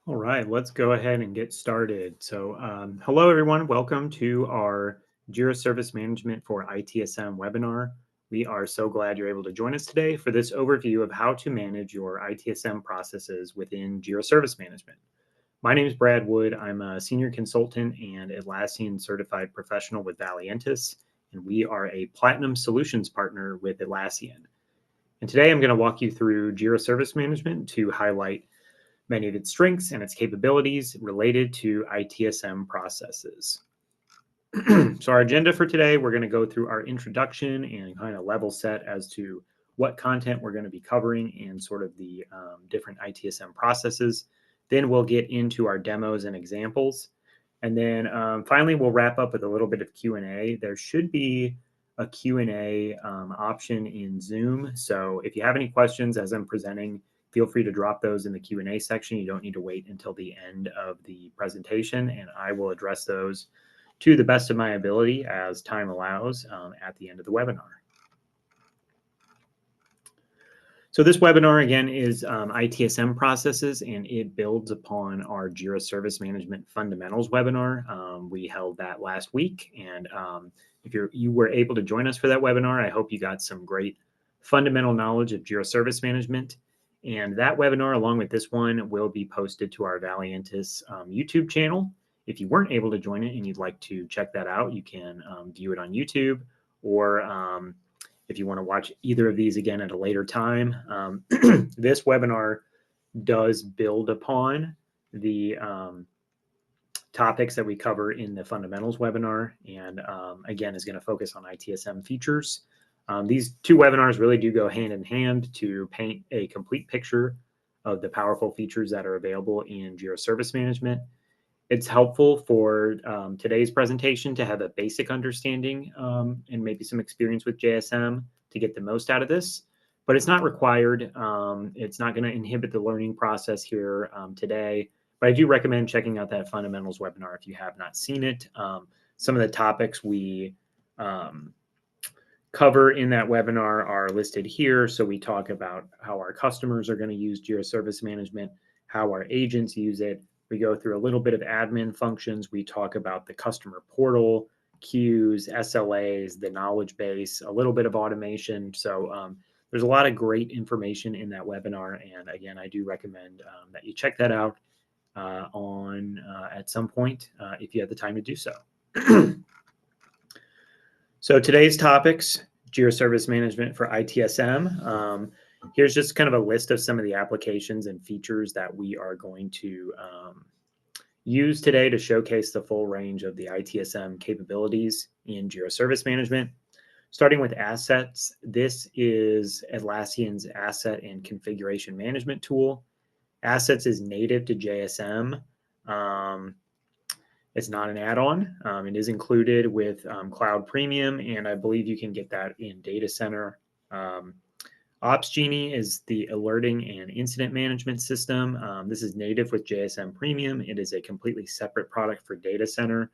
All right, let's go ahead and get started. Hello everyone. Welcome to our Jira Service Management for ITSM webinar. We are so glad you're able to join us today for this overview of how to manage your ITSM processes within Jira Service Management. My name is Brad Wood. I'm a senior consultant and Atlassian Certified Professional with Valiantys, and we are a Platinum Solutions Partner with Atlassian. And today I'm going to walk you through Jira Service Management to highlight many of its strengths and its capabilities related to ITSM processes. So our agenda for today, we're going to go through our introduction and kind of level set as to what content we're going to be covering and sort of the different ITSM processes. Then we'll get into our demos and examples. And then finally, we'll wrap up with a little bit of Q&A. There should be a Q&A option in Zoom. So if you have any questions as I'm presenting, feel free to drop those in the Q&A section. You don't need to wait until the end of the presentation, and I will address those to the best of my ability as time allows at the end of the webinar. So this webinar, again, is ITSM processes, and it builds upon our Jira Service Management Fundamentals webinar. We held that last week, and if you were able to join us for that webinar, I hope you got some great fundamental knowledge of Jira Service Management. And that webinar, along with this one, will be posted to our Valiantys YouTube channel. If you weren't able to join it and you'd like to check that out, you can view it on YouTube, or if you want to watch either of these again at a later time. This webinar does build upon the topics that we cover in the fundamentals webinar, and again is going to focus on ITSM features. These two webinars really do go hand in hand to paint a complete picture of the powerful features that are available in Jira Service Management. It's helpful for today's presentation to have a basic understanding and maybe some experience with JSM to get the most out of this, but it's not required. It's not going to inhibit the learning process here today, but I do recommend checking out that fundamentals webinar if you have not seen it. Some of the topics we cover in that webinar are listed here. So we talk about how our customers are going to use Jira Service Management, how our agents use it. We go through a little bit of admin functions. We talk about the customer portal, queues, SLAs, the knowledge base, a little bit of automation. So there's a lot of great information in that webinar. And again, I do recommend that you check that out at some point if you have the time to do so. So today's topics, Jira Service Management for ITSM. Here's just kind of a list of some of the applications and features that we are going to use today to showcase the full range of the ITSM capabilities in Jira Service Management. Starting with assets, this is Atlassian's asset and configuration management tool. Assets is native to JSM. It's not an add-on. It is included with Cloud Premium, and I believe you can get that in Data Center. Opsgenie is the alerting and incident management system. This is native with JSM Premium. It is a completely separate product for Data Center.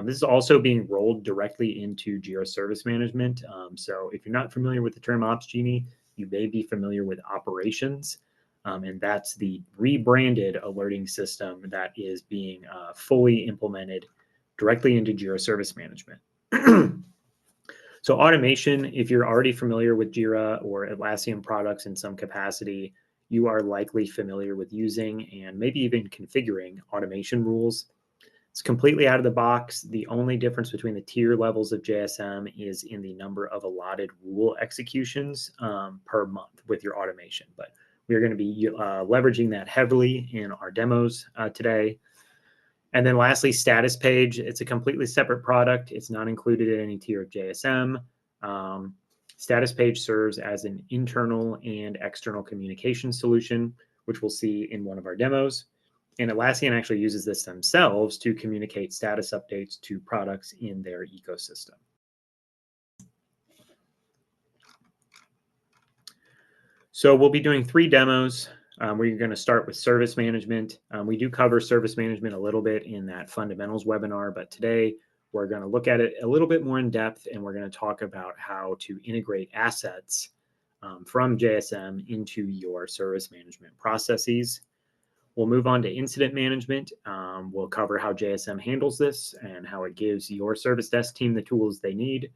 This is also being rolled directly into Jira Service Management. So if you're not familiar with the term Opsgenie, you may be familiar with Operations. And that's the rebranded alerting system that is being fully implemented directly into Jira Service Management. So automation, if you're already familiar with Jira or Atlassian products in some capacity, you are likely familiar with using and maybe even configuring automation rules. It's completely out of the box. The only difference between the tier levels of JSM is in the number of allotted rule executions per month with your automation. But we're going to be leveraging that heavily in our demos today. And then lastly, Statuspage. It's a completely separate product. It's not included in any tier of JSM. Statuspage serves as an internal and external communication solution, which we'll see in one of our demos. And Atlassian actually uses this themselves to communicate status updates to products in their ecosystem. So we'll be doing 3 demos. We're going to start with service management. We do cover service management a little bit in that fundamentals webinar, but today we're going to look at it a little bit more in depth, and we're going to talk about how to integrate assets from JSM into your service management processes. We'll move on to incident management. We'll cover how JSM handles this and how it gives your service desk team the tools they need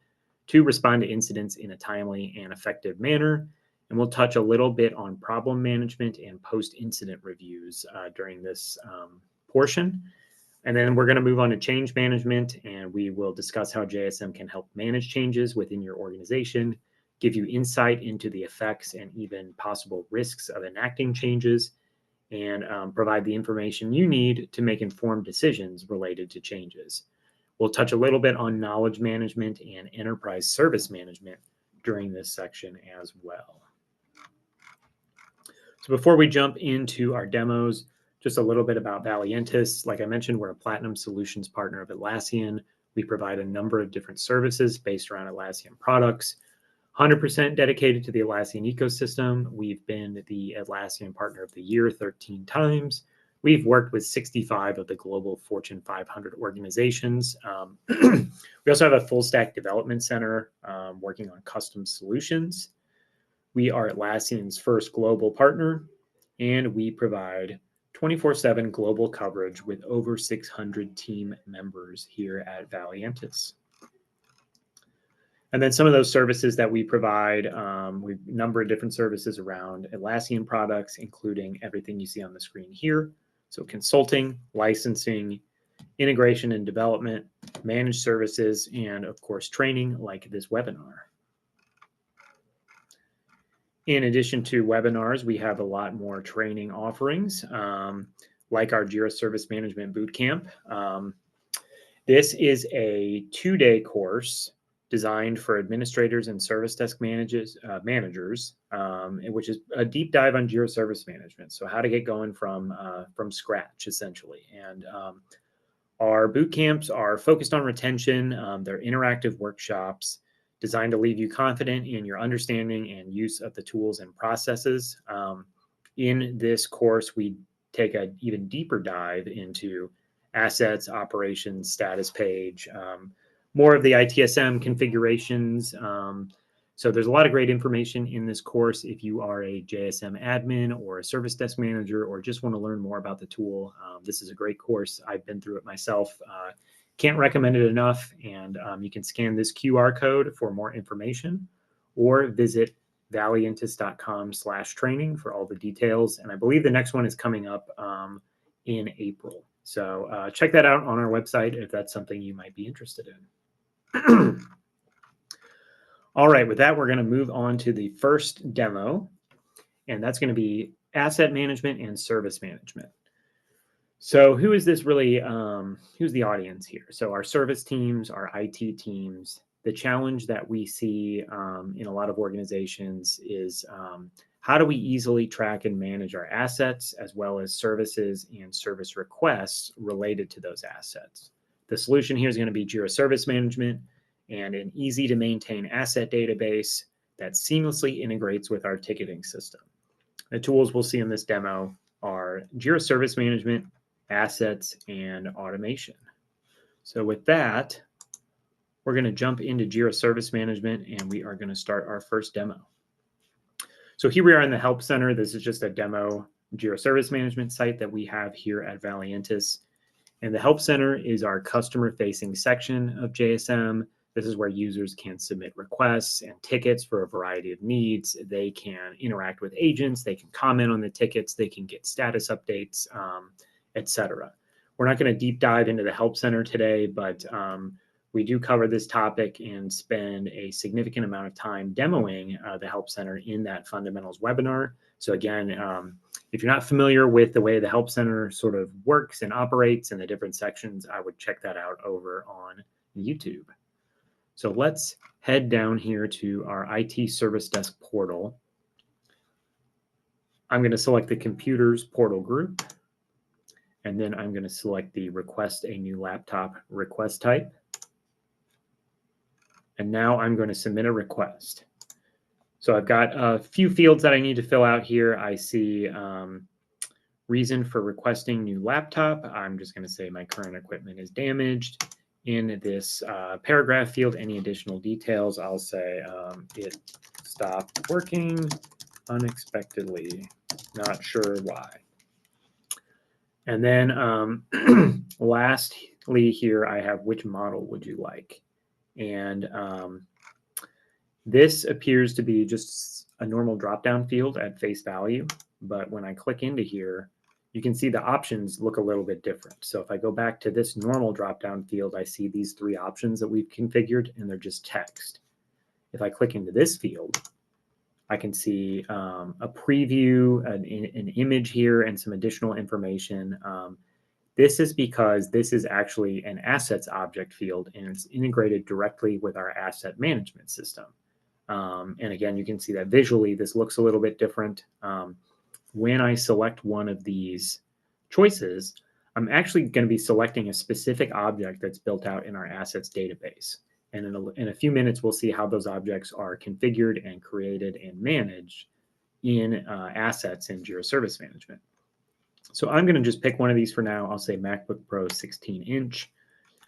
to respond to incidents in a timely and effective manner. And we'll touch a little bit on problem management and post-incident reviews during this portion. And then we're going to move on to change management, and we will discuss how JSM can help manage changes within your organization, give you insight into the effects and even possible risks of enacting changes, and provide the information you need to make informed decisions related to changes. We'll touch a little bit on knowledge management and enterprise service management during this section as well. So before we jump into our demos, just a little bit about Valiantys. Like I mentioned, we're a Platinum Solutions partner of Atlassian. We provide a number of different services based around Atlassian products. 100% dedicated to the Atlassian ecosystem. We've been the Atlassian Partner of the Year 13 times. We've worked with 65 of the global Fortune 500 organizations. We also have a full stack development center working on custom solutions. We are Atlassian's first global partner, and we provide 24/7 global coverage with over 600 team members here at Valiantys. And then some of those services that we provide, we've a number of different services around Atlassian products, including everything you see on the screen here. So consulting, licensing, integration and development, managed services, and of course, training like this webinar. In addition to webinars, we have a lot more training offerings, like our Jira Service Management Bootcamp. This is a 2-day course designed for administrators and service desk managers, which is a deep dive on Jira Service Management. So how to get going from scratch, essentially. And our boot camps are focused on retention. They're interactive workshops designed to leave you confident in your understanding and use of the tools and processes. In this course, we take an even deeper dive into assets, operations, Statuspage, more of the ITSM configurations. So there's a lot of great information in this course. If you are a JSM admin or a service desk manager or just want to learn more about the tool, this is a great course. I've been through it myself. Can't recommend it enough. And you can scan this QR code for more information or visit valiantys.com/training for all the details. And I believe the next one is coming up in April. So check that out on our website if that's something you might be interested in. All right, with that, we're going to move on to the first demo, and that's going to be asset management and service management. So who is this really, who's the audience here? So our service teams, our IT teams, the challenge that we see in a lot of organizations is how do we easily track and manage our assets as well as services and service requests related to those assets? The solution here is going to be Jira Service Management and an easy to maintain asset database that seamlessly integrates with our ticketing system. The tools we'll see in this demo are Jira Service Management, assets, and automation. So with that, we're going to jump into Jira Service Management and we are going to start our first demo. So here we are in the Help Center. This is just a demo Jira Service Management site that we have here at Valiantys. And the Help Center is our customer-facing section of JSM. This is where users can submit requests and tickets for a variety of needs. They can interact with agents. They can comment on the tickets. They can get status updates, etc. We're not going to deep dive into the Help Center today, but we do cover this topic and spend a significant amount of time demoing the Help Center in that Fundamentals webinar. So again, if you're not familiar with the way the Help Center sort of works and operates in the different sections, I would check that out over on YouTube. So let's head down here to our IT Service Desk portal. I'm going to select the Computers portal group, and then I'm going to select the Request a New Laptop request type. And now I'm going to submit a request. So I've got a few fields that I need to fill out here. I see reason for requesting new laptop. I'm just going to say my current equipment is damaged. In this paragraph field, any additional details, I'll say it stopped working unexpectedly. Not sure why. And then lastly here, I have which model would you like? And this appears to be just a normal drop-down field at face value. But when I click into here, you can see the options look a little bit different. So if I go back to this normal drop-down field, I see these three options that we've configured, and they're just text. If I click into this field, I can see a preview, an image here, and some additional information. This is because this is actually an assets object field, and it's integrated directly with our asset management system. And again, you can see that visually, this looks a little bit different. When I select one of these choices, I'm actually going to be selecting a specific object that's built out in our assets database. And in a few minutes, we'll see how those objects are configured and created and managed in assets in Jira Service Management. So I'm going to just pick one of these for now. I'll say MacBook Pro 16-inch.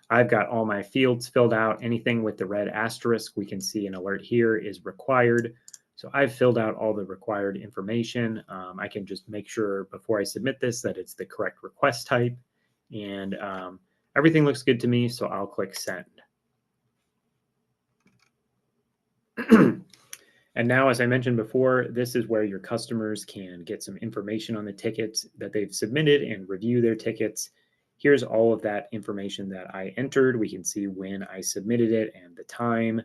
I've got all my fields filled out. Anything with the red asterisk, we can see an alert here is required. So I've filled out all the required information. I can just make sure before I submit this that it's the correct request type. And everything looks good to me, so I'll click send. And now, as I mentioned before, this is where your customers can get some information on the tickets that they've submitted and review their tickets. Here's all of that information that I entered. We can see when I submitted it and the time.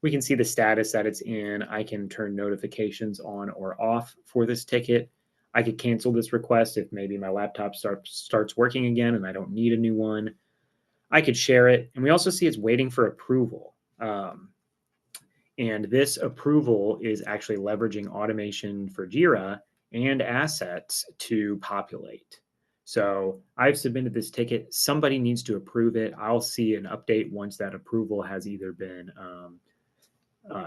We can see the status that it's in. I can turn notifications on or off for this ticket. I could cancel this request if maybe my laptop starts working again and I don't need a new one. I could share it. And we also see it's waiting for approval. And this approval is actually leveraging automation for Jira and assets to populate. So I've submitted this ticket. Somebody needs to approve it. I'll see an update once that approval has either been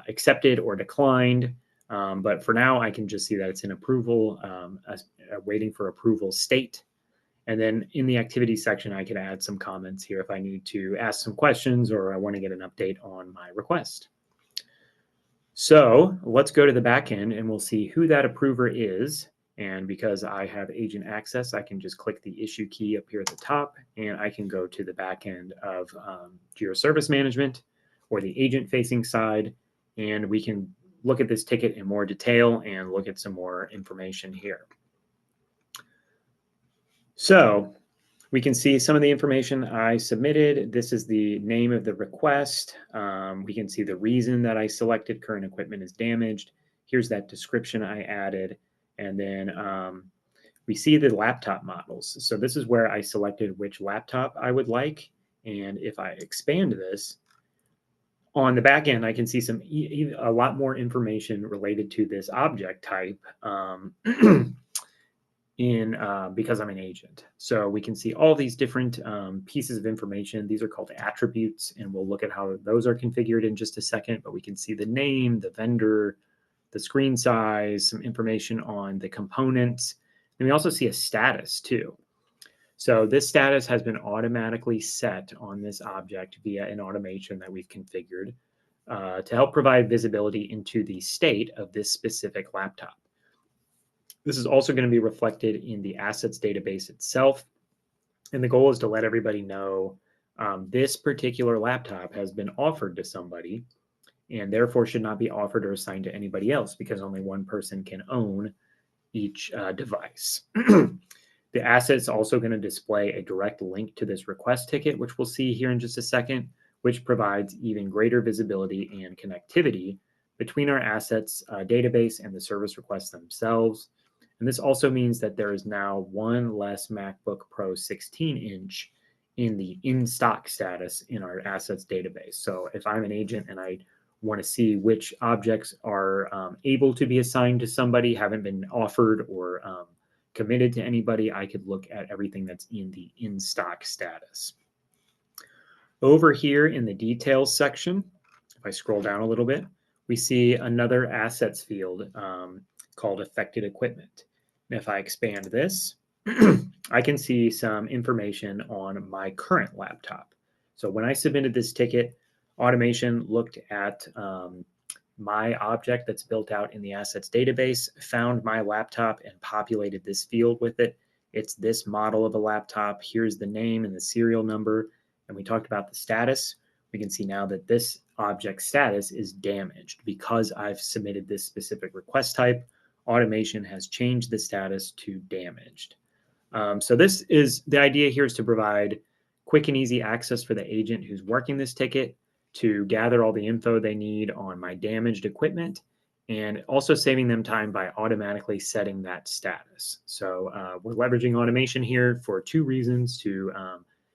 accepted or declined. But for now, I can just see that it's in approval, waiting for approval state. And then in the activity section, I can add some comments here if I need to ask some questions or I want to get an update on my request. So let's go to the backend and we'll see who that approver is. And because I have agent access, I can just click the issue key up here at the top and I can go to the backend of Jira Service Management or the agent facing side. And we can look at this ticket in more detail and look at some more information here. So we can see some of the information I submitted. This is the name of the request. We can see the reason that I selected current equipment is damaged. Here's that description I added. And then we see the laptop models. So this is where I selected which laptop I would like. And if I expand this, on the back end, I can see a lot more information related to this object type. Because I'm an agent. So we can see all these different pieces of information. These are called attributes, and we'll look at how those are configured in just a second, but we can see the name, the vendor, the screen size, some information on the components, and we also see a status too. So this status has been automatically set on this object via an automation that we've configured to help provide visibility into the state of this specific laptop. This is also going to be reflected in the assets database itself. And the goal is to let everybody know this particular laptop has been offered to somebody and therefore should not be offered or assigned to anybody else because only one person can own each device. The asset is also going to display a direct link to this request ticket, which we'll see here in just a second, which provides even greater visibility and connectivity between our assets database and the service requests themselves. And this also means that there is now one less MacBook Pro 16-inch in the in-stock status in our assets database. So if I'm an agent and I want to see which objects are able to be assigned to somebody, haven't been offered or committed to anybody, I could look at everything that's in the in-stock status. Over here in the details section, if I scroll down a little bit, we see another assets field called affected equipment. And if I expand this, I can see some information on my current laptop. So when I submitted this ticket, automation looked at my object that's built out in the assets database, found my laptop and populated this field with it. It's this model of a laptop. Here's the name and the serial number. And we talked about the status. We can see now that this object status is damaged because I've submitted this specific request type. Automation has changed the status to damaged. So this is the idea here is to provide quick and easy access for the agent who's working this ticket to gather all the info they need on my damaged equipment, and also saving them time by automatically setting that status. So we're leveraging automation here for two reasons: to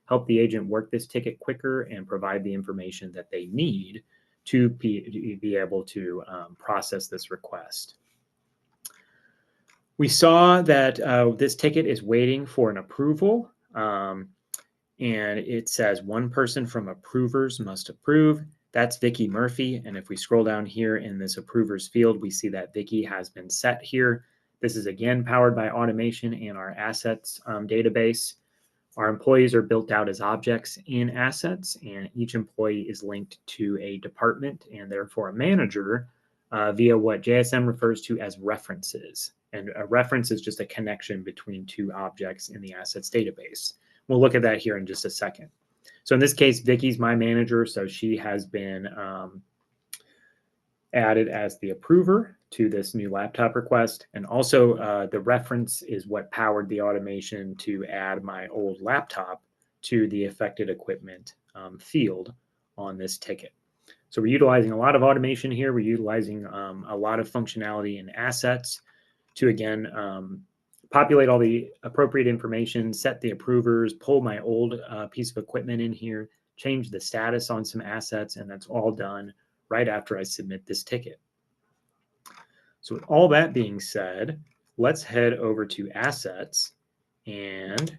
help the agent work this ticket quicker and provide the information that they need to be able to process this request. We saw that this ticket is waiting for an approval, and it says one person from approvers must approve. That's Vicky Murphy. And if we scroll down here in this approvers field, we see that Vicky has been set here. This is again powered by automation and our assets database. Our employees are built out as objects in assets, and each employee is linked to a department and therefore a manager via what JSM refers to as references. And a reference is just a connection between two objects in the assets database. We'll look at that here in just a second. So in this case, Vicky's my manager, so she has been added as the approver to this new laptop request. And also the reference is what powered the automation to add my old laptop to the affected equipment field on this ticket. So we're utilizing a lot of automation here. We're utilizing a lot of functionality in assets to, again, populate all the appropriate information, set the approvers, pull my old piece of equipment in here, change the status on some assets, and that's all done right after I submit this ticket. So with all that being said, let's head over to assets and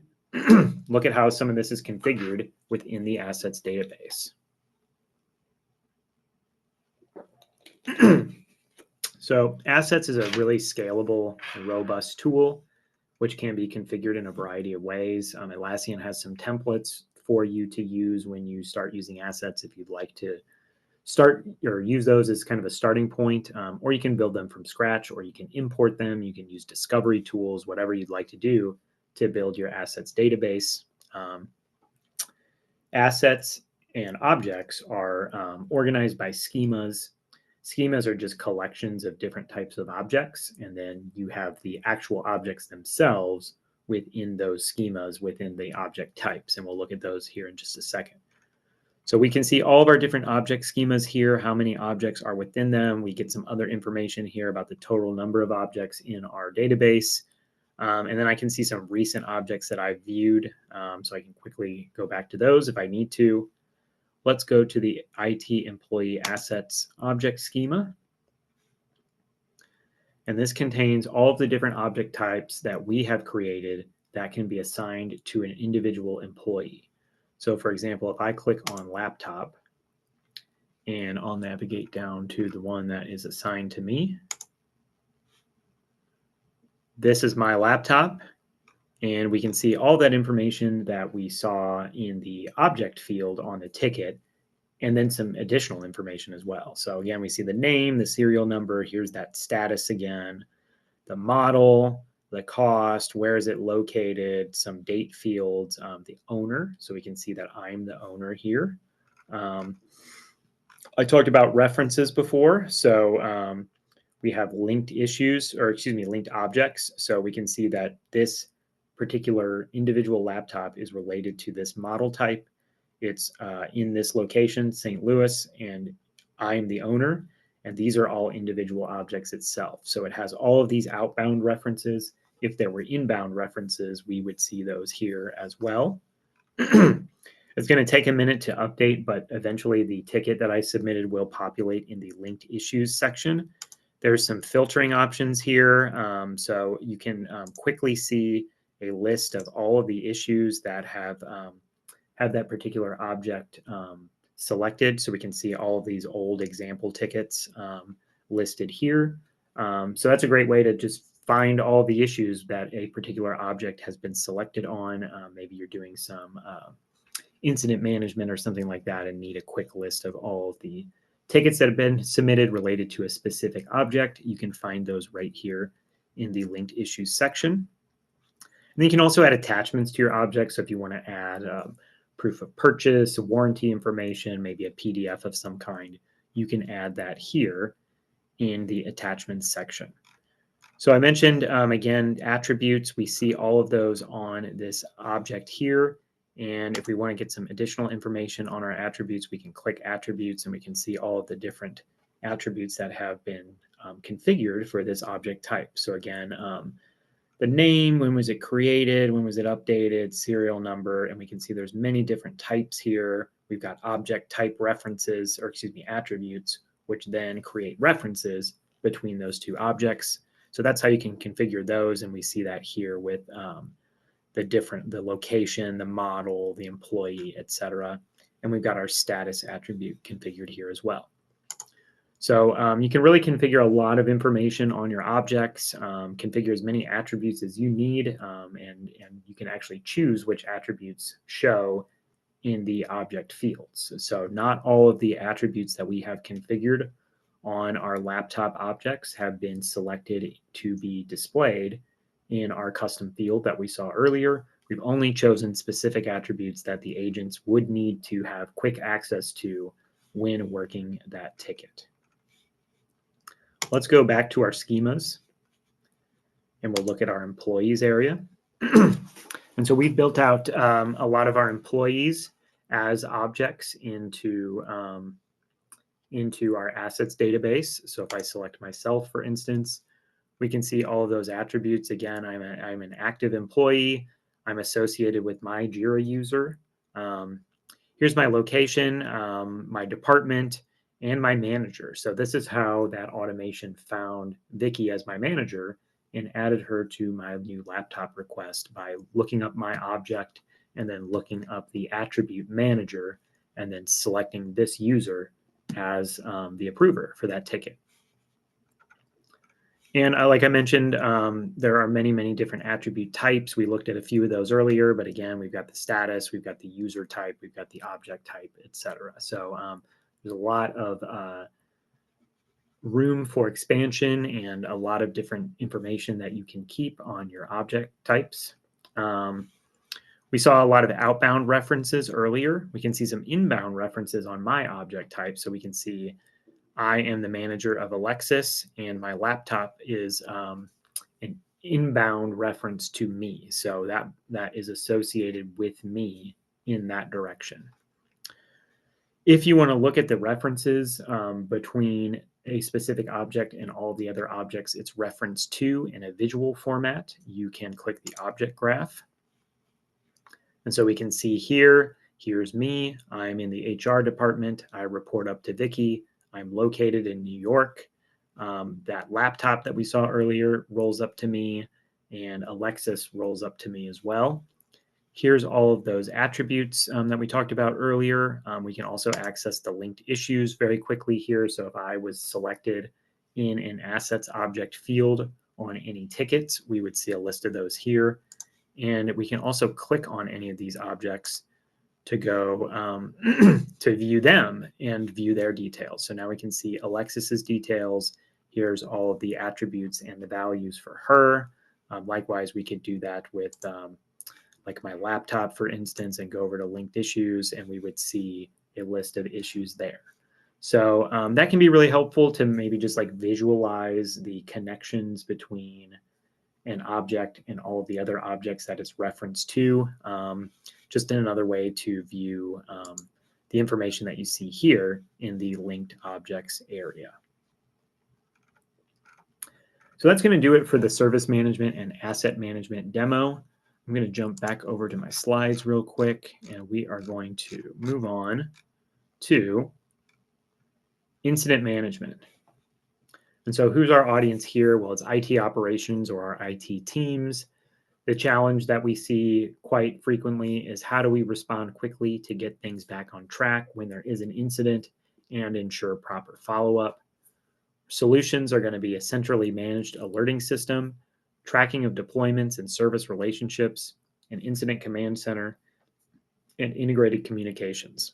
look at how some of this is configured within the assets database. So assets is a really scalable and robust tool, which can be configured in a variety of ways. Atlassian has some templates for you to use when you start using assets if you'd like to start or use those as kind of a starting point, or you can build them from scratch, or you can import them. You can use discovery tools, whatever you'd like to do to build your assets database. Assets and objects are organized by schemas. Schemas are just collections of different types of objects, and then you have the actual objects themselves within those schemas within the object types, and we'll look at those here in just a second. So we can see all of our different object schemas here, how many objects are within them. We get some other information here about the total number of objects in our database. And then I can see some recent objects that I've viewed, so I can quickly go back to those if I need to. Let's go to the IT Employee Assets object schema. And this contains all of the different object types that we have created that can be assigned to an individual employee. So for example, if I click on laptop and I'll navigate down to the one that is assigned to me, this is my laptop. And we can see all that information that we saw in the object field on the ticket, and then some additional information as well. So again, we see the name, the serial number, here's that status again, the model, the cost, where is it located, some date fields, the owner, so we can see that I'm the owner here. I talked about references before, so we have linked issues, or excuse me, linked objects. So we can see that this particular individual laptop is related to this model type. It's in this location, St. Louis, and I'm the owner, and these are all individual objects itself. So it has all of these outbound references. If there were inbound references, we would see those here as well. It's going to take a minute to update, but eventually the ticket that I submitted will populate in the linked issues section. There's some filtering options here, so you can quickly see a list of all of the issues that have that particular object selected. So we can see all of these old example tickets listed here. So that's a great way to just find all the issues that a particular object has been selected on. Maybe you're doing some incident management or something like that and need a quick list of all of the tickets that have been submitted related to a specific object. You can find those right here in the linked issues section. then you can also add attachments to your objects. So if you want to add proof of purchase, warranty information, maybe a PDF of some kind, you can add that here in the attachments section. So I mentioned, again, attributes. We see all of those on this object here. And if we want to get some additional information on our attributes, we can click attributes and we can see all of the different attributes that have been configured for this object type. So again, the name, when was it created, when was it updated, serial number, and we can see there's many different types here. We've got object type references, or excuse me, attributes, which then create references between those two objects. So that's how you can configure those, and we see that here with the location, the model, the employee, etc. And we've got our status attribute configured here as well. So you can really configure a lot of information on your objects, configure as many attributes as you need, and you can actually choose which attributes show in the object fields. So not all of the attributes that we have configured on our laptop objects have been selected to be displayed in our custom field that we saw earlier. We've only chosen specific attributes that the agents would need to have quick access to when working that ticket. Let's go back to our schemas and we'll look at our employees area. And so we've built out a lot of our employees as objects into our assets database. So if I select myself, for instance, we can see all of those attributes. Again, I'm an active employee. I'm associated with my Jira user. Here's my location, my department, and my manager. So this is how that automation found Vicky as my manager and added her to my new laptop request by looking up my object and then looking up the attribute manager and then selecting this user as the approver for that ticket. And like I mentioned, there are many, many different attribute types. We looked at a few of those earlier, but again, we've got the status, we've got the user type, we've got the object type, etc. So there's a lot of room for expansion and a lot of different information that you can keep on your object types. We saw a lot of outbound references earlier. We can see some inbound references on my object type. So we can see I am the manager of Alexis, and my laptop is an inbound reference to me. So that is associated with me in that direction. If you want to look at the references between a specific object and all the other objects it's referenced to in a visual format, you can click the object graph. And so we can see here, here's me. I'm in the HR department. I report up to Vicky. I'm located in New York. That laptop that we saw earlier rolls up to me, and Alexis rolls up to me as well. Here's all of those attributes that we talked about earlier. We can also access the linked issues very quickly here. So if I was selected in an assets object field on any tickets, we would see a list of those here. And we can also click on any of these objects to go to view them and view their details. So now we can see Alexis's details. Here's all of the attributes and the values for her. Likewise, we could do that with like my laptop, for instance, and go over to linked issues, and we would see a list of issues there. So that can be really helpful to maybe just like visualize the connections between an object and all of the other objects that it's referenced to. Just another way to view the information that you see here in the linked objects area. So that's going to do it for the service management and asset management demo. I'm going to jump back over to my slides real quick, and we are going to move on to incident management. And so who's our audience here? Well, it's IT operations or our IT teams. The challenge that we see quite frequently is how do we respond quickly to get things back on track when there is an incident and ensure proper follow-up. Solutions are going to be a centrally managed alerting system, tracking of deployments and service relationships, an incident command center, and integrated communications.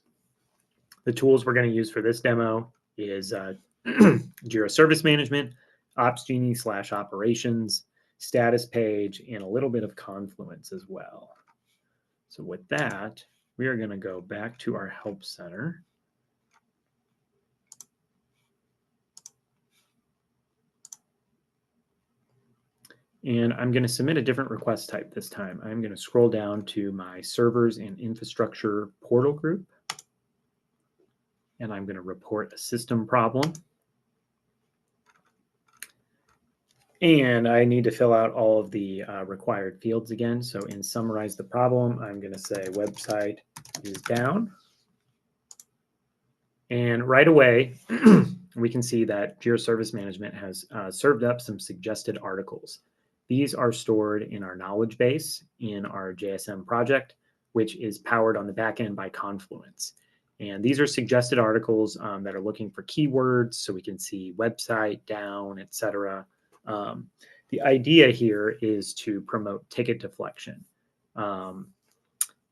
The tools we're going to use for this demo is Jira Service Management, Opsgenie /operations, Statuspage, and a little bit of Confluence as well. So with that, we are going to go back to our Help Center. And I'm going to submit a different request type this time. I'm going to scroll down to my servers and infrastructure portal group. And I'm going to report a system problem. And I need to fill out all of the required fields again. So in summarize the problem, I'm going to say website is down. And right away, we can see that Jira Service Management has served up some suggested articles. These are stored in our knowledge base in our JSM project, which is powered on the back end by Confluence. And these are suggested articles that are looking for keywords, so we can see website, down, etc. The idea here is to promote ticket deflection. And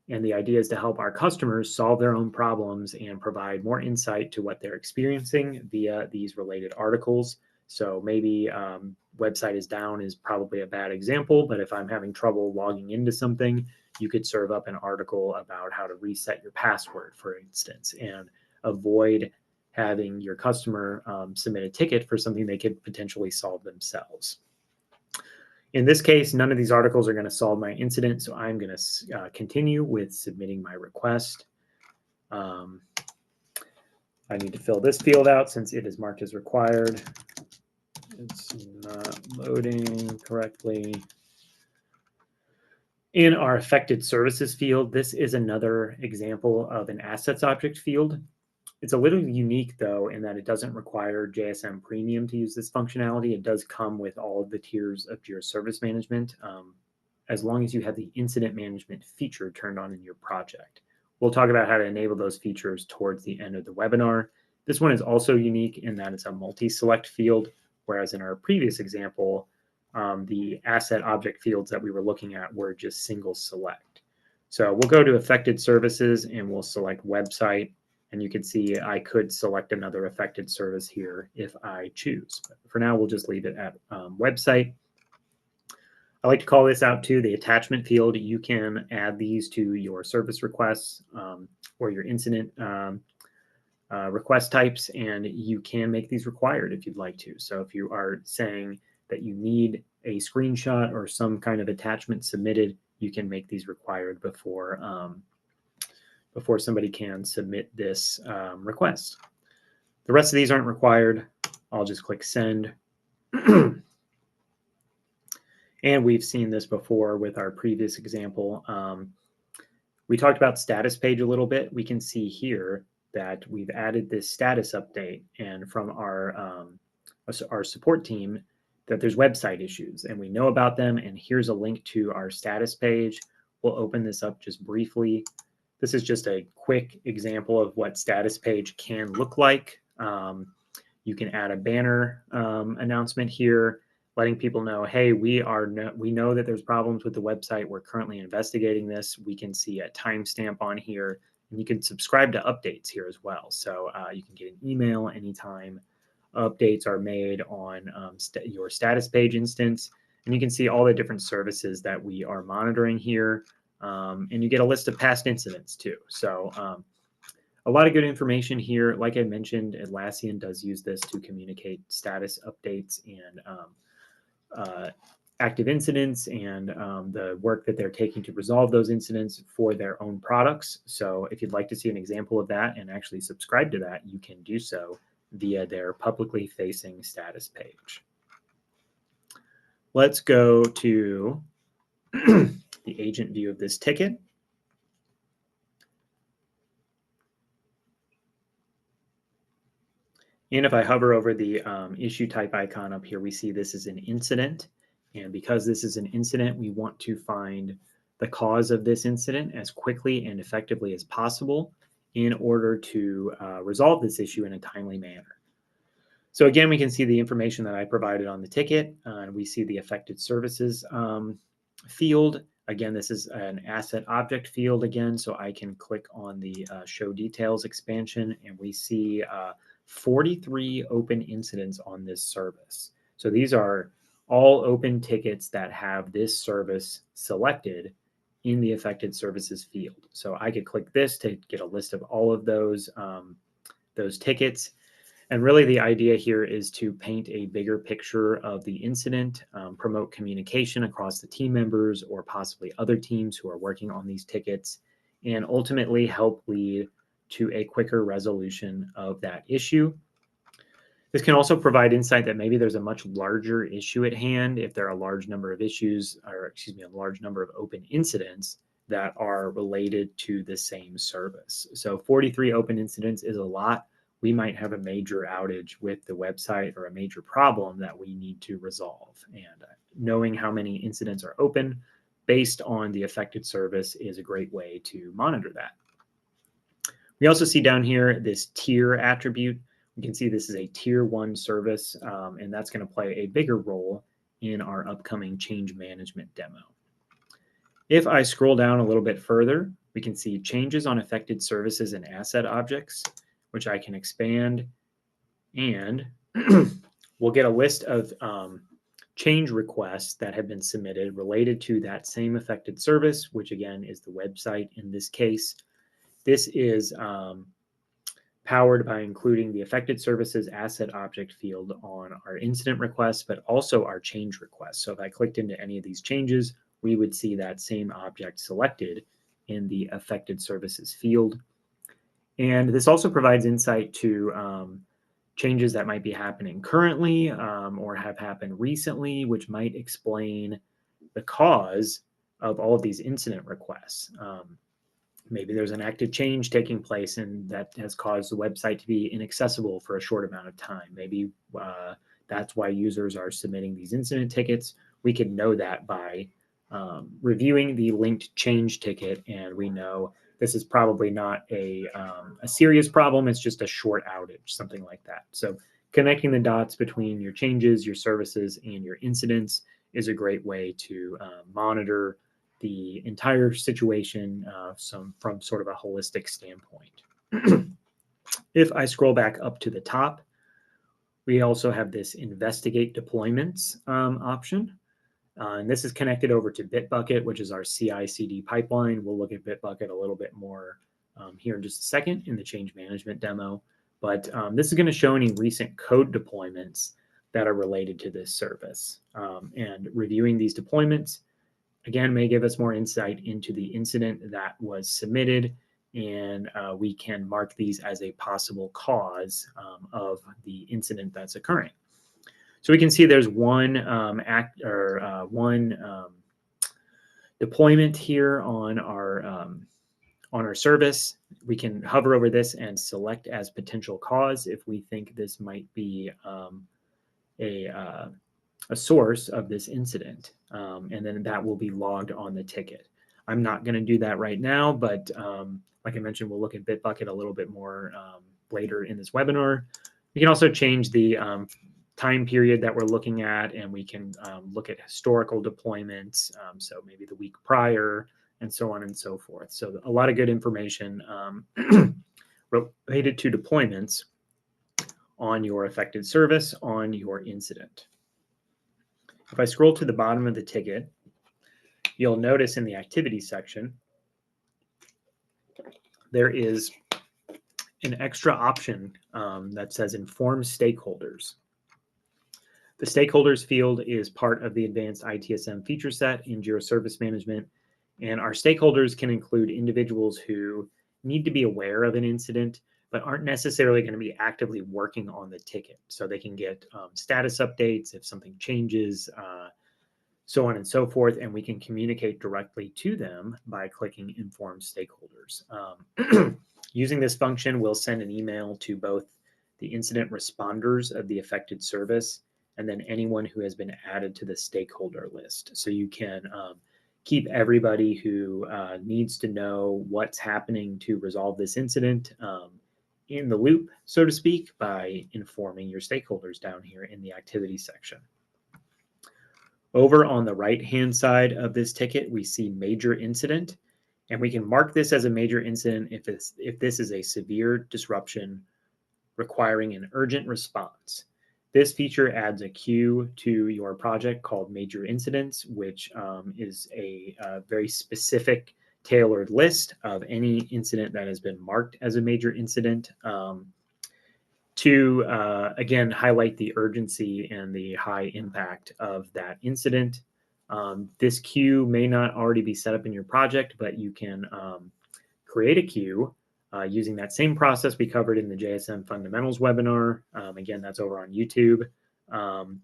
the idea is to help our customers solve their own problems and provide more insight to what they're experiencing via these related articles. So maybe website is down is probably a bad example, but if I'm having trouble logging into something, you could serve up an article about how to reset your password, for instance, and avoid having your customer submit a ticket for something they could potentially solve themselves. In this case, none of these articles are going to solve my incident, so I'm going to continue with submitting my request. I need to fill this field out since it is marked as required. It's not loading correctly. In our affected services field, this is another example of an assets object field. It's a little unique, though, in that it doesn't require JSM Premium to use this functionality. It does come with all of the tiers of Jira Service Management, as long as you have the incident management feature turned on in your project. We'll talk about how to enable those features towards the end of the webinar. This one is also unique in that it's a multi-select field, whereas in our previous example, the asset object fields that we were looking at were just single select. So we'll go to affected services and we'll select website. And you can see I could select another affected service here if I choose. But for now, we'll just leave it at website. I like to call this out too, the attachment field. You can add these to your service requests or your incident request types, and you can make these required if you'd like to. So if you are saying that you need a screenshot or some kind of attachment submitted, you can make these required before somebody can submit this request. The rest of these aren't required. I'll just click send. And we've seen this before with our previous example. We talked about Statuspage a little bit. We can see here that we've added this status update, and from our support team that there's website issues, and we know about them. And here's a link to our status page. We'll open this up just briefly. This is just a quick example of what Statuspage can look like. You can add a banner announcement here, letting people know, hey, we know that there's problems with the website. We're currently investigating this. We can see a timestamp on here, and you can subscribe to updates here as well. So you can get an email anytime updates are made on your Statuspage instance, and you can see all the different services that we are monitoring here. And you get a list of past incidents too. So a lot of good information here. Like I mentioned, Atlassian does use this to communicate status updates and active incidents and the work that they're taking to resolve those incidents for their own products. So if you'd like to see an example of that and actually subscribe to that, you can do so via their publicly facing status page. Let's go to the agent view of this ticket. And if I hover over the issue type icon up here, we see this is an incident. And because this is an incident, we want to find the cause of this incident as quickly and effectively as possible in order to resolve this issue in a timely manner. So again, we can see the information that I provided on the ticket, and we see the affected services field. Again, this is an asset object field again, so I can click on the show details expansion, and we see 43 open incidents on this service. So these are all open tickets that have this service selected in the affected services field. So I could click this to get a list of all of those tickets. And really the idea here is to paint a bigger picture of the incident, promote communication across the team members or possibly other teams who are working on these tickets, and ultimately help lead to a quicker resolution of that issue. This can also provide insight that maybe there's a much larger issue at hand if there are a large number of issues, or excuse me, a large number of open incidents that are related to the same service. So 43 open incidents is a lot. We might have a major outage with the website or a major problem that we need to resolve. And knowing how many incidents are open based on the affected service is a great way to monitor that. We also see down here this tier attribute. You can see this is a tier 1 service, and that's going to play a bigger role in our upcoming change management demo. If I scroll down a little bit further, we can see changes on affected services and asset objects, which I can expand, and we'll get a list of change requests that have been submitted related to that same affected service, which again is the website in this case. This is powered by including the affected services asset object field on our incident requests, but also our change requests. So if I clicked into any of these changes, we would see that same object selected in the affected services field. And this also provides insight to changes that might be happening currently or have happened recently, which might explain the cause of all of these incident requests. Maybe there's an active change taking place and that has caused the website to be inaccessible for a short amount of time. Maybe that's why users are submitting these incident tickets. We can know that by reviewing the linked change ticket, and we know this is probably not a serious problem. It's just a short outage, something like that. So connecting the dots between your changes, your services, and your incidents is a great way to monitor the entire situation from sort of a holistic standpoint. If I scroll back up to the top, we also have this investigate deployments option. And this is connected over to Bitbucket, which is our CI/CD pipeline. We'll look at Bitbucket a little bit more here in just a second in the change management demo. But this is going to show any recent code deployments that are related to this service. And reviewing these deployments, again, may give us more insight into the incident that was submitted, and we can mark these as a possible cause of the incident that's occurring. So we can see there's one deployment here on our service. We can hover over this and select as potential cause if we think this might be a source of this incident, and then that will be logged on the ticket. I'm not going to do that right now, but like I mentioned, we'll look at Bitbucket a little bit more later in this webinar. We can also change the time period that we're looking at, and we can look at historical deployments, so maybe the week prior, and so on and so forth. So a lot of good information related to deployments on your affected service, on your incident. If I scroll to the bottom of the ticket, you'll notice in the activity section, there is an extra option that says inform stakeholders. The stakeholders field is part of the advanced ITSM feature set in Jira Service Management, and our stakeholders can include individuals who need to be aware of an incident, but aren't necessarily going to be actively working on the ticket. So they can get status updates if something changes, so on and so forth, and we can communicate directly to them by clicking Inform Stakeholders. Using this function, we'll send an email to both the incident responders of the affected service and then anyone who has been added to the stakeholder list. So you can keep everybody who needs to know what's happening to resolve this incident in the loop, so to speak, by informing your stakeholders down here in the activity section. Over on the right-hand side of this ticket, we see major incident, and we can mark this as a major incident if this is a severe disruption requiring an urgent response. This feature adds a queue to your project called Major Incidents, which is a very specific tailored list of any incident that has been marked as a major incident to, again, highlight the urgency and the high impact of that incident. This queue may not already be set up in your project, but you can create a queue using that same process we covered in the JSM Fundamentals webinar. Again, that's over on YouTube. And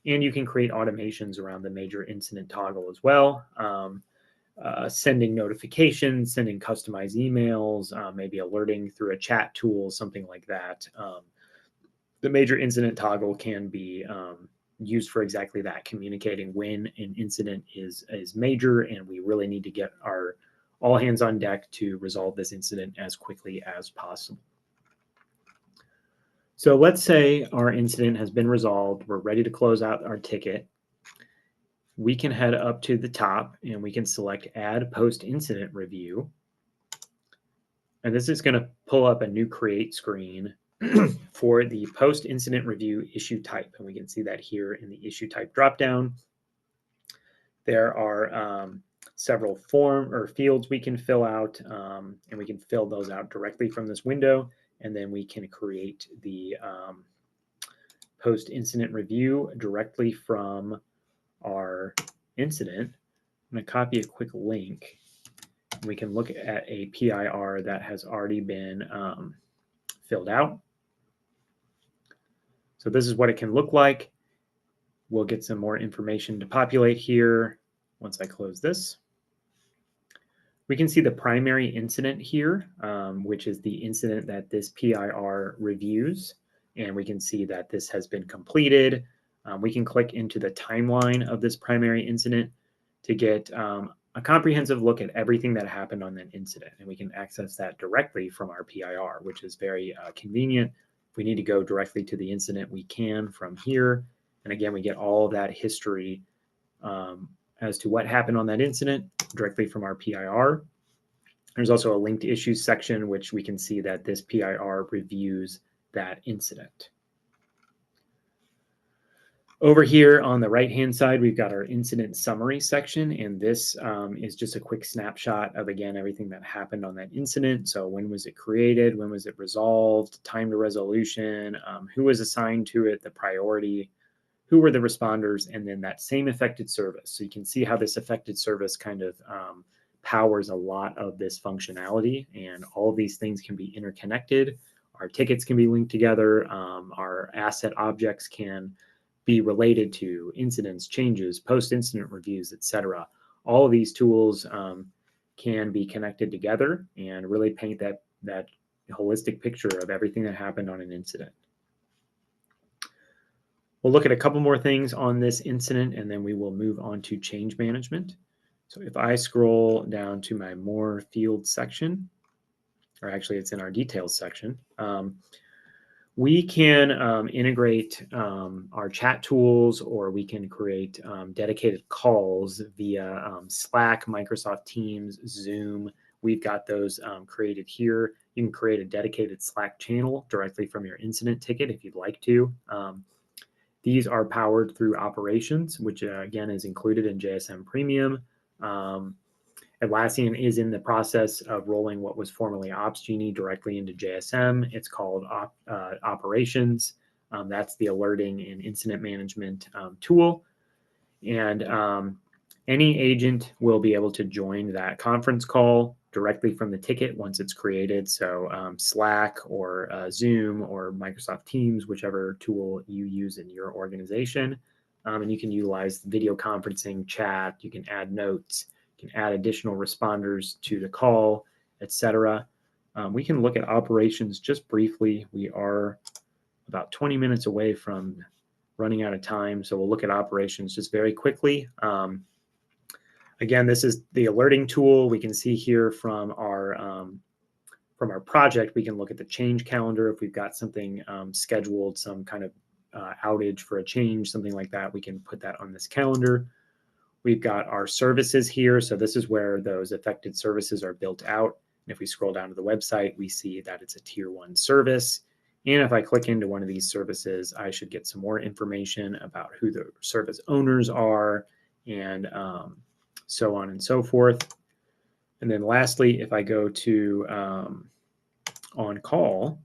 you can create automations around the major incident toggle as well. Sending notifications, sending customized emails, maybe alerting through a chat tool, something like that. The major incident toggle can be used for exactly that, communicating when an incident is major and we really need to get our all hands on deck to resolve this incident as quickly as possible. So let's say our incident has been resolved. We're ready to close out our ticket. We can head up to the top and we can select Add Post-Incident Review. And this is going to pull up a new Create screen for the Post-Incident Review issue type. And we can see that here in the issue type dropdown. There are several form or fields we can fill out, and we can fill those out directly from this window. And then we can create the post-incident review directly from our incident. I'm going to copy a quick link. We can look at a PIR that has already been filled out. So this is what it can look like. We'll get some more information to populate here once I close this. We can see the primary incident here, which is the incident that this PIR reviews. And we can see that this has been completed. We can click into the timeline of this primary incident to get a comprehensive look at everything that happened on that incident. And we can access that directly from our PIR, which is very convenient. If we need to go directly to the incident, we can from here. And again, we get all of that history as to what happened on that incident directly from our PIR. There's also a linked issues section, which we can see that this PIR reviews that incident. Over here on the right-hand side, we've got our incident summary section, and this is just a quick snapshot of, again, everything that happened on that incident. So when was it created? When was it resolved? Time to resolution? Who was assigned to it? The priority? Who were the responders? And then that same affected service. So you can see how this affected service kind of powers a lot of this functionality, and all of these things can be interconnected. Our tickets can be linked together. Our asset objects can be related to incidents, changes, post-incident reviews, etc. All of these tools can be connected together and really paint that holistic picture of everything that happened on an incident. We'll look at a couple more things on this incident, and then we will move on to change management. So if I scroll down to my more field section, or actually it's in our details section, we can integrate our chat tools, or we can create dedicated calls via Slack, Microsoft Teams, Zoom. We've got those created here. You can create a dedicated Slack channel directly from your incident ticket if you'd like to. These are powered through operations, which again is included in JSM Premium. Atlassian is in the process of rolling what was formerly Opsgenie directly into JSM. It's called Operations. That's the alerting and incident management tool. And any agent will be able to join that conference call directly from the ticket once it's created. So Slack or Zoom or Microsoft Teams, whichever tool you use in your organization. And you can utilize video conferencing, chat, you can add notes, you can add additional responders to the call, etc. We can look at operations just briefly. We are about 20 minutes away from running out of time, so we'll look at operations just very quickly. Again, this is the alerting tool. We can see here from our project, we can look at the change calendar. If we've got something scheduled, some kind of outage for a change, something like that, we can put that on this calendar. We've got our services here. So this is where those affected services are built out. And if we scroll down to the website, we see that it's a tier 1 service. And if I click into one of these services, I should get some more information about who the service owners are and so on and so forth. And then lastly, if I go to on call,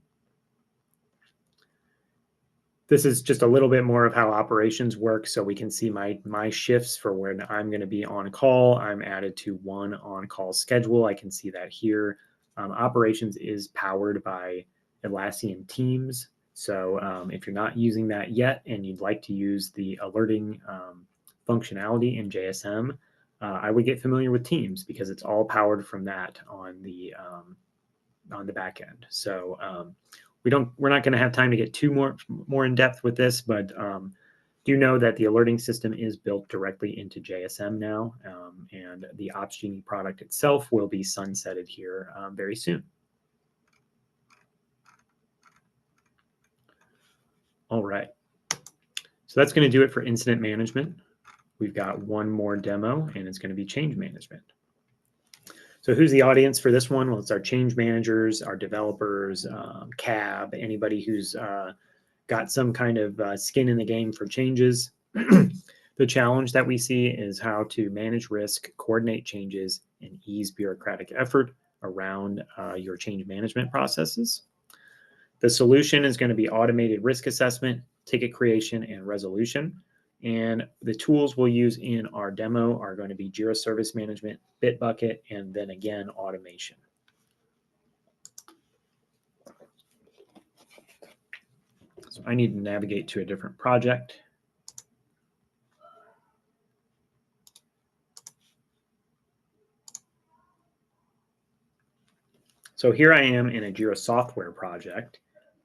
this is just a little bit more of how operations work. So we can see my shifts for when I'm going to be on call. I'm added to one on-call schedule. I can see that here. Operations is powered by Atlassian Teams. So if you're not using that yet and you'd like to use the alerting functionality in JSM, I would get familiar with Teams because it's all powered from that on the back end. So we're not going to have time to get too more in depth with this, but do know that the alerting system is built directly into JSM now, and the Opsgenie product itself will be sunsetted here very soon. All right, so that's going to do it for incident management. We've got one more demo, and it's going to be change management. So who's the audience for this one? Well, it's our change managers, our developers, CAB, anybody who's got some kind of skin in the game for changes. The challenge that we see is how to manage risk, coordinate changes, and ease bureaucratic effort around your change management processes. The solution is going to be automated risk assessment, ticket creation, and resolution. And the tools we'll use in our demo are going to be Jira Service Management, Bitbucket, and then again, automation. So I need to navigate to a different project. So here I am in a Jira software project,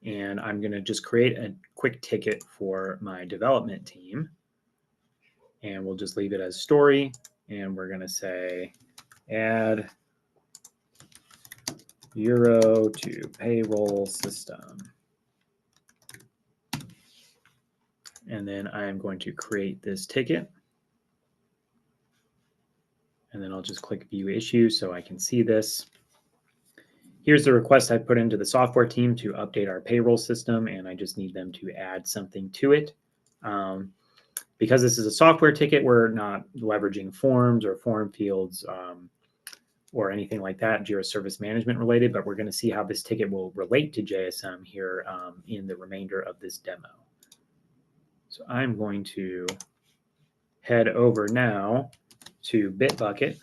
and I'm going to just create a quick ticket for my development team. And we'll just leave it as story. And we're going to say, add Euro to payroll system. And then I'm going to create this ticket. And then I'll just click view issue so I can see this. Here's the request I put into the software team to update our payroll system, and I just need them to add something to it. Because this is a software ticket, we're not leveraging forms or form fields or anything like that, Jira Service Management related, but we're going to see how this ticket will relate to JSM here in the remainder of this demo. So I'm going to head over now to Bitbucket.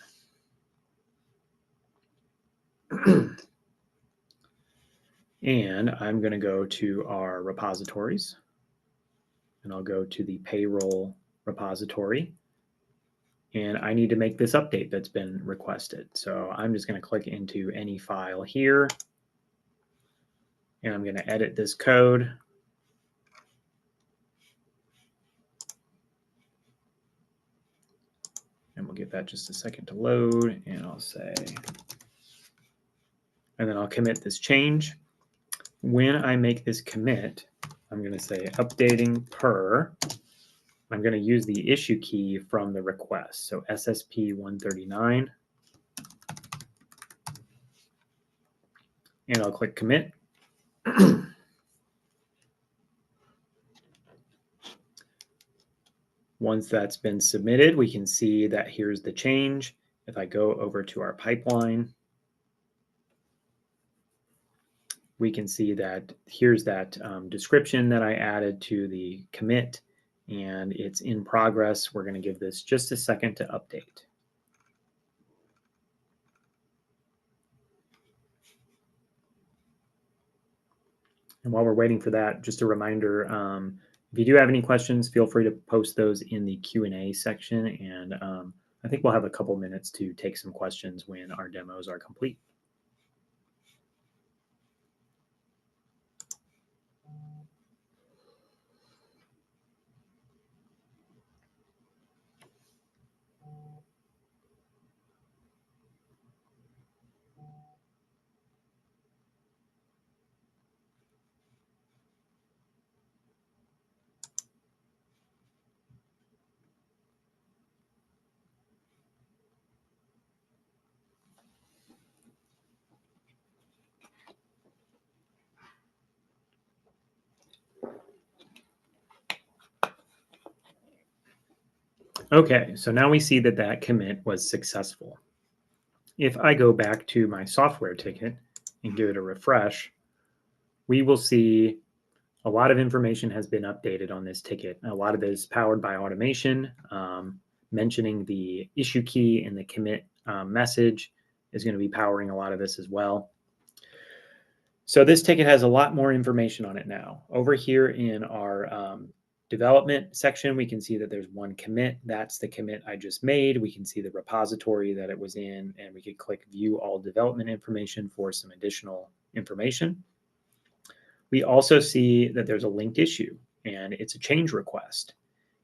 And I'm going to go to our repositories, and I'll go to the payroll repository, and I need to make this update that's been requested. So I'm just going to click into any file here, and I'm going to edit this code. And we'll give that just a second to load, and I'll say, and then I'll commit this change. When I make this commit, I'm going to say updating per. I'm going to use the issue key from the request. So SSP 139. And I'll click commit. Once that's been submitted, we can see that here's the change. If I go over to our pipeline, we can see that here's that description that I added to the commit, and it's in progress. We're going to give this just a second to update. And while we're waiting for that, just a reminder, if you do have any questions, feel free to post those in the Q&A section, and I think we'll have a couple minutes to take some questions when our demos are complete. Okay, so now we see that that commit was successful. If I go back to my software ticket and give it a refresh, we will see a lot of information has been updated on this ticket. A lot of it is powered by automation. Mentioning the issue key and the commit message is going to be powering a lot of this as well. So this ticket has a lot more information on it now. Over here in our development section, we can see that there's one commit. That's the commit I just made. We can see the repository that it was in, and we could click view all development information for some additional information. We also see that there's a linked issue, and it's a change request.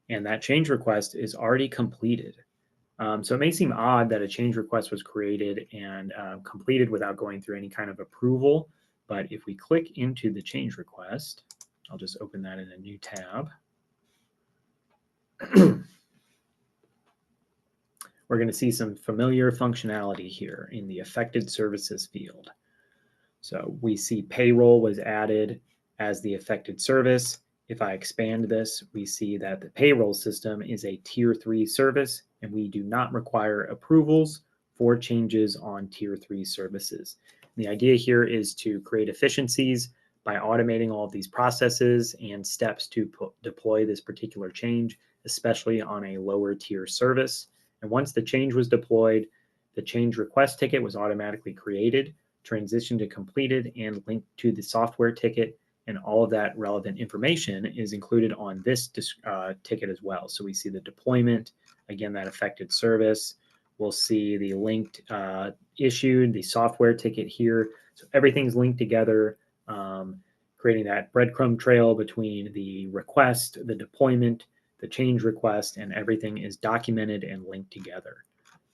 And that change request is already completed. So it may seem odd that a change request was created and completed without going through any kind of approval. But if we click into the change request, I'll just open that in a new tab. We're going to see some familiar functionality here in the affected services field. So we see payroll was added as the affected service. If I expand this, we see that the payroll system is a tier 3 service, and we do not require approvals for changes on tier 3 services. The idea here is to create efficiencies by automating all of these processes and steps to deploy this particular change, especially on a lower tier service. And once the change was deployed, the change request ticket was automatically created, transitioned to completed, and linked to the software ticket. And all of that relevant information is included on this ticket as well. So we see the deployment, again, that affected service. We'll see the linked issued, the software ticket here. So everything's linked together, creating that breadcrumb trail between the request, the deployment, the change request, and everything is documented and linked together.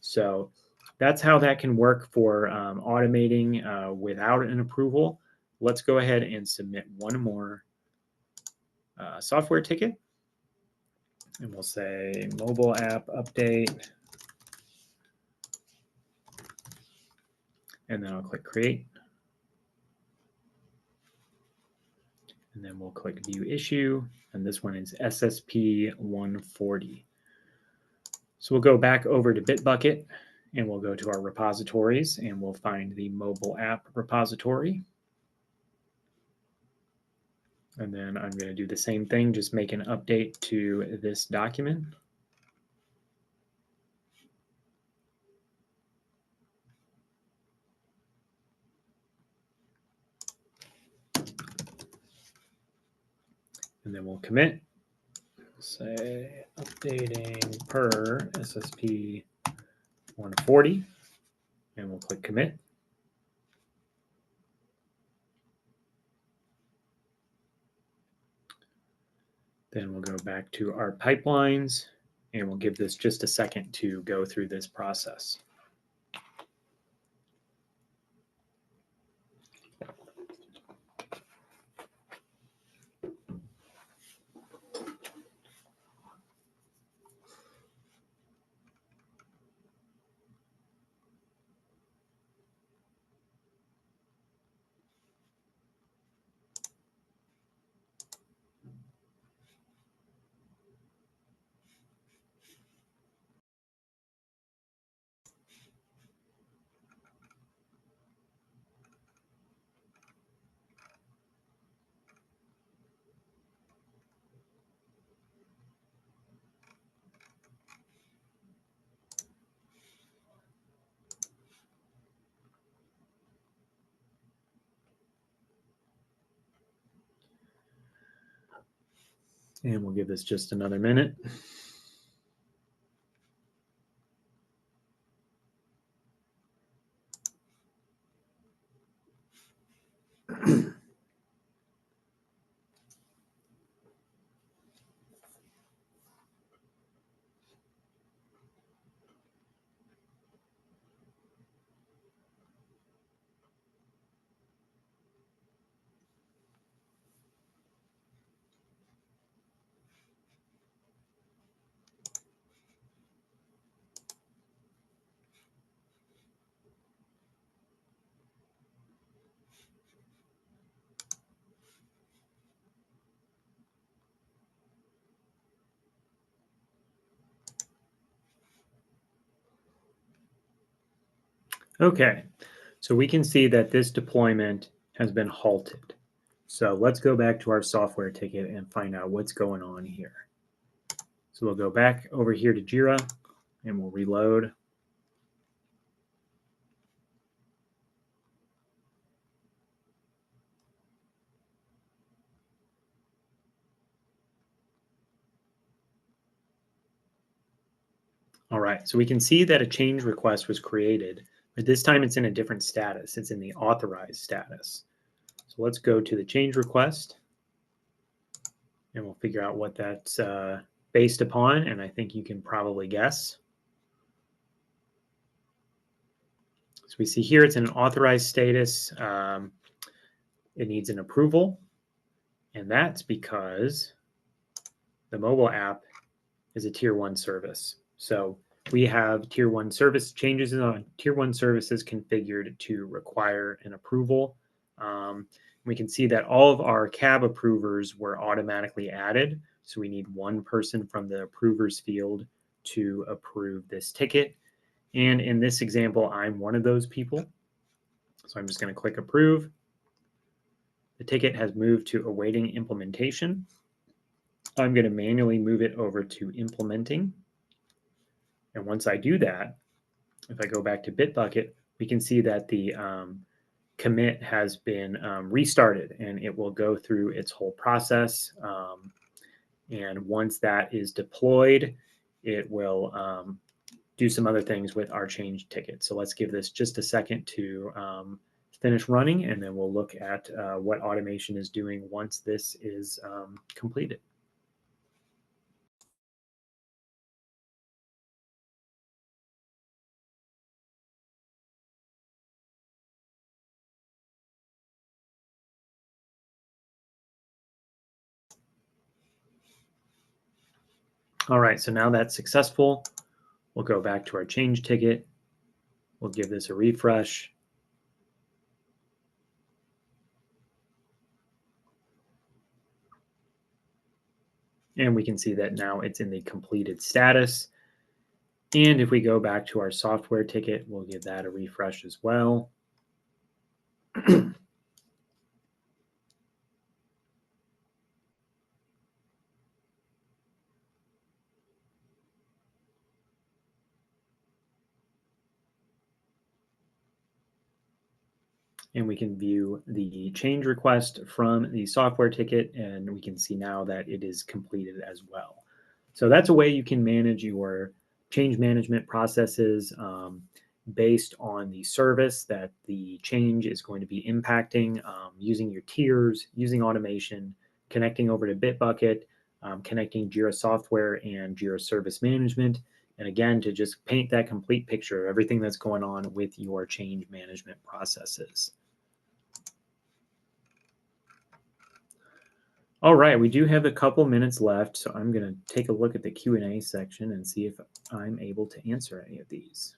So that's how that can work for automating without an approval. Let's go ahead and submit one more software ticket. And we'll say mobile app update. And then I'll click create. And then we'll click view issue. And this one is SSP 140. So we'll go back over to Bitbucket and we'll go to our repositories and we'll find the mobile app repository. And then I'm going to do the same thing, just make an update to this document. And then we'll commit. Say updating per SSP 140. And we'll click commit. Then we'll go back to our pipelines and we'll give this just a second to go through this process. And we'll give this just another minute. Okay, so we can see that this deployment has been halted. So let's go back to our software ticket and find out what's going on here. So we'll go back over here to Jira and we'll reload. All right, so we can see that a change request was created, but this time it's in a different status. It's in the authorized status. So let's go to the change request and we'll figure out what that's based upon. And I think you can probably guess. So we see here it's in an authorized status. It needs an approval, and that's because the mobile app is a tier 1 service. So we have tier 1 service changes on tier 1 services configured to require an approval. We can see that all of our CAB approvers were automatically added. So we need one person from the approvers field to approve this ticket. And in this example, I'm one of those people. So I'm just going to click approve. The ticket has moved to awaiting implementation. I'm going to manually move it over to implementing. And once I do that, if I go back to Bitbucket, we can see that the commit has been restarted and it will go through its whole process. And once that is deployed, it will do some other things with our change ticket. So let's give this just a second to finish running, and then we'll look at what automation is doing once this is completed. All right, so now that's successful. We'll go back to our change ticket. We'll give this a refresh. And we can see that now it's in the completed status. And if we go back to our software ticket, we'll give that a refresh as well. And we can view the change request from the software ticket, and we can see now that it is completed as well. So that's a way you can manage your change management processes based on the service that the change is going to be impacting, using your tiers, using automation, connecting over to Bitbucket, connecting Jira software and Jira Service Management. And again, to just paint that complete picture of everything that's going on with your change management processes. All right, we do have a couple minutes left, so I'm going to take a look at the Q&A section and see if I'm able to answer any of these.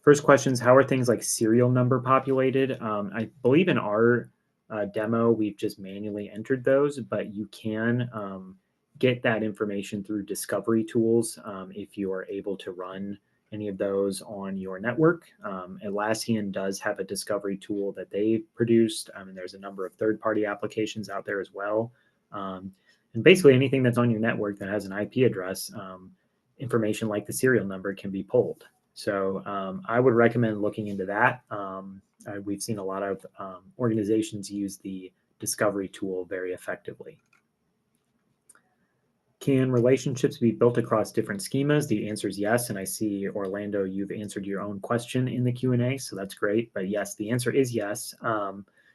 First question is, how are things like serial number populated? I believe in our demo, we've just manually entered those, but you can get that information through discovery tools if you are able to run any of those on your network. Atlassian does have a discovery tool that they produced, and there's a number of third-party applications out there as well. And basically anything that's on your network that has an IP address, information like the serial number can be pulled. So I would recommend looking into that. We've seen a lot of organizations use the discovery tool very effectively. Can relationships be built across different schemas? The answer is yes. And I see, Orlando, you've answered your own question in the Q&A, so that's great. But yes, the answer is yes.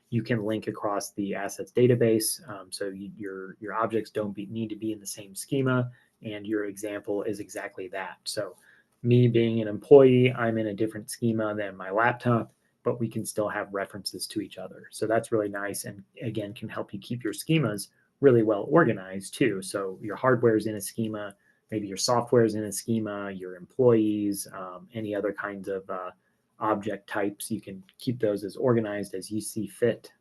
You can link across the assets database. So your objects don't need to be in the same schema. And your example is exactly that. So me being an employee, I'm in a different schema than my laptop, but we can still have references to each other. So that's really nice. And again, can help you keep your schemas really well organized too. So your hardware is in a schema, maybe your software is in a schema, your employees, any other kinds of object types, you can keep those as organized as you see fit.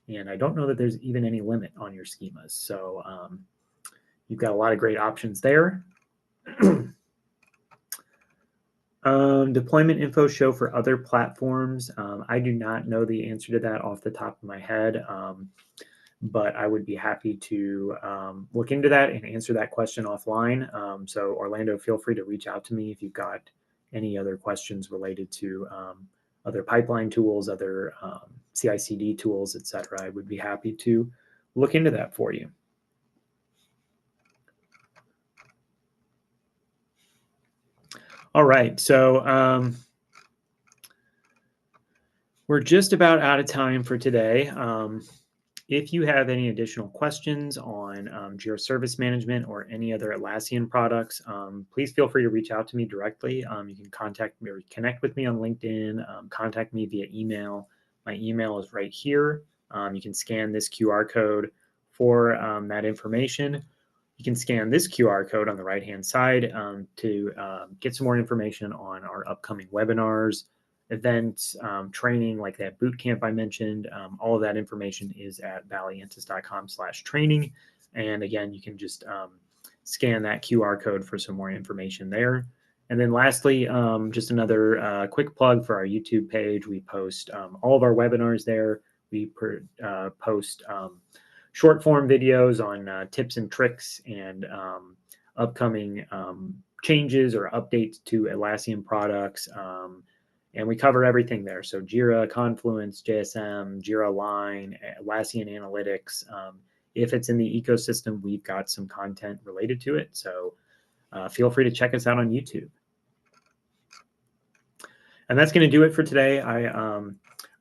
And I don't know that there's even any limit on your schemas. So you've got a lot of great options there. Deployment info show for other platforms. I do not know the answer to that off the top of my head, but I would be happy to look into that and answer that question offline. So Orlando, feel free to reach out to me if you've got any other questions related to other pipeline tools, other CI/CD tools, etc. I would be happy to look into that for you. All right, so we're just about out of time for today. If you have any additional questions on Jira Service Management or any other Atlassian products, please feel free to reach out to me directly. You can contact me or connect with me on LinkedIn, contact me via email. My email is right here. You can scan this QR code for that information. You can scan this QR code on the right-hand side to get some more information on our upcoming webinars, events, training like that boot camp I mentioned. All of that information is at valiantys.com/training. And again, you can just scan that QR code for some more information there. And then lastly, just another quick plug for our YouTube page. We post all of our webinars there. We post short form videos on tips and tricks and upcoming changes or updates to Atlassian products. And we cover everything there. So Jira, Confluence, JSM, Jira Line, Atlassian Analytics. If it's in the ecosystem, we've got some content related to it. So feel free to check us out on YouTube. And that's going to do it for today. I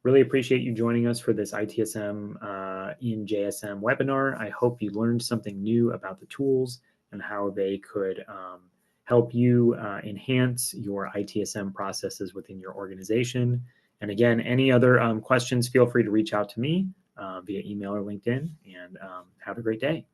really appreciate you joining us for this ITSM in JSM webinar. I hope you learned something new about the tools and how they could help you enhance your ITSM processes within your organization. And again, any other questions, feel free to reach out to me via email or LinkedIn, and have a great day.